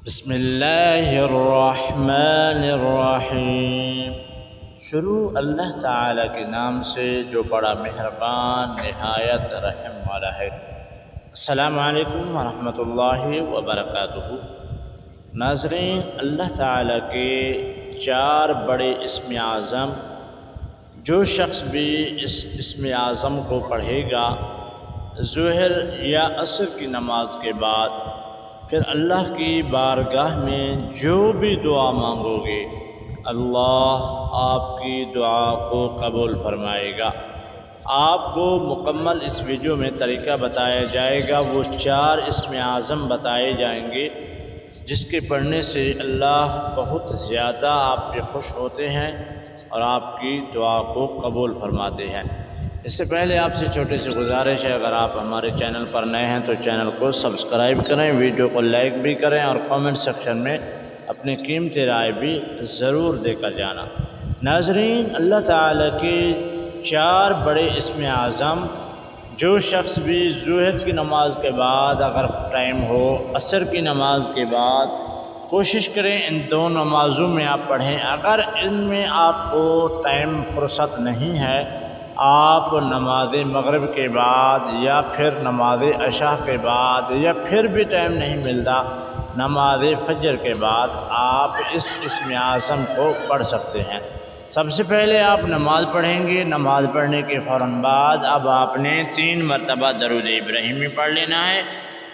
بسم اللہ الرحمن الرحیم۔ شروع اللہ تعالیٰ کے نام سے جو بڑا مہربان نہایت رحم والا ہے۔ السلام علیکم ورحمۃ اللہ وبرکاتہ۔ ناظرین، اللہ تعالیٰ کے 4 بڑے اسم اعظم، جو شخص بھی اس اسم اعظم کو پڑھے گا ظہر یا عصر کی نماز کے بعد، پھر اللہ کی بارگاہ میں جو بھی دعا مانگو گے اللہ آپ کی دعا کو قبول فرمائے گا۔ آپ کو مکمل اس ویڈیو میں طریقہ بتایا جائے گا، وہ 4 اسم اعظم بتائے جائیں گے جس کے پڑھنے سے اللہ بہت زیادہ آپ پہ خوش ہوتے ہیں اور آپ کی دعا کو قبول فرماتے ہیں۔ اس سے پہلے آپ سے چھوٹی سی گزارش ہے، اگر آپ ہمارے چینل پر نئے ہیں تو چینل کو سبسکرائب کریں، ویڈیو کو لائک بھی کریں اور کامنٹ سیکشن میں اپنی قیمتی رائے بھی ضرور دے کر جانا۔ ناظرین، اللہ تعالیٰ کے 4 بڑے اسم اعظم، جو شخص بھی ظہر کی نماز کے بعد اگر ٹائم ہو، عصر کی نماز کے بعد کوشش کریں ان 2 نمازوں میں آپ پڑھیں۔ اگر ان میں آپ کو ٹائم فرصت نہیں ہے، آپ نماز مغرب کے بعد یا پھر نماز عشاء کے بعد یا پھر بھی ٹائم نہیں ملتا نماز فجر کے بعد، آپ اس اسم اعظم کو پڑھ سکتے ہیں۔ سب سے پہلے آپ نماز پڑھیں گے، نماز پڑھنے کے فوراً بعد اب آپ نے 3 مرتبہ درود ابراہیمی پڑھ لینا ہے۔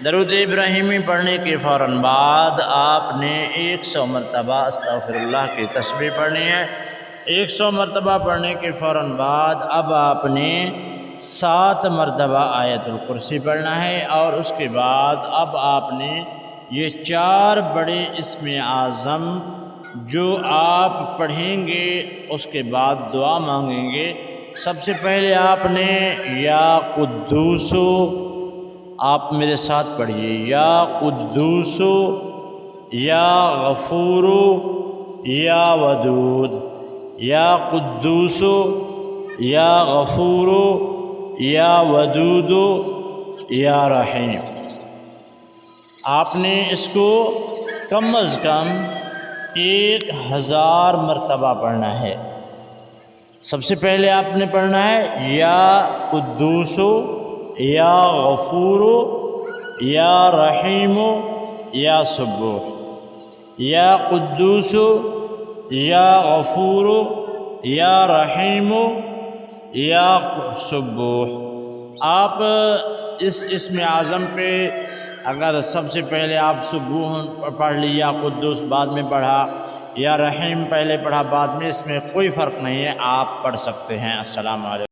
درود ابراہیمی پڑھنے کے فوراً بعد آپ نے 100 مرتبہ استغفر اللہ کی تسبیح پڑھنی ہے۔ 100 مرتبہ پڑھنے کے فوراً بعد اب آپ نے 7 مرتبہ آیت الکرسی پڑھنا ہے، اور اس کے بعد اب آپ نے یہ 4 بڑے اسم اعظم جو آپ پڑھیں گے اس کے بعد دعا مانگیں گے۔ سب سے پہلے آپ نے یا قدوسو، آپ میرے ساتھ پڑھیے، یا قدوسو یا غفورو یا ودود، یا قدوسو یا غفورو یا ودودو یا رحیم۔ آپ نے اس کو کم از کم 1000 مرتبہ پڑھنا ہے۔ سب سے پہلے آپ نے پڑھنا ہے یا قدوسو یا غفورو یا رحیمو یا سبوح، یا قدوسو یا غفورو یا رحیمو یا سبوح۔ آپ اس اسم اعظم پہ اگر سب سے پہلے آپ سبوح پڑھ لیا، قدوس بعد میں پڑھا، یا رحیم پہلے پڑھا بعد میں، اس میں کوئی فرق نہیں ہے، آپ پڑھ سکتے ہیں۔ السلام علیکم۔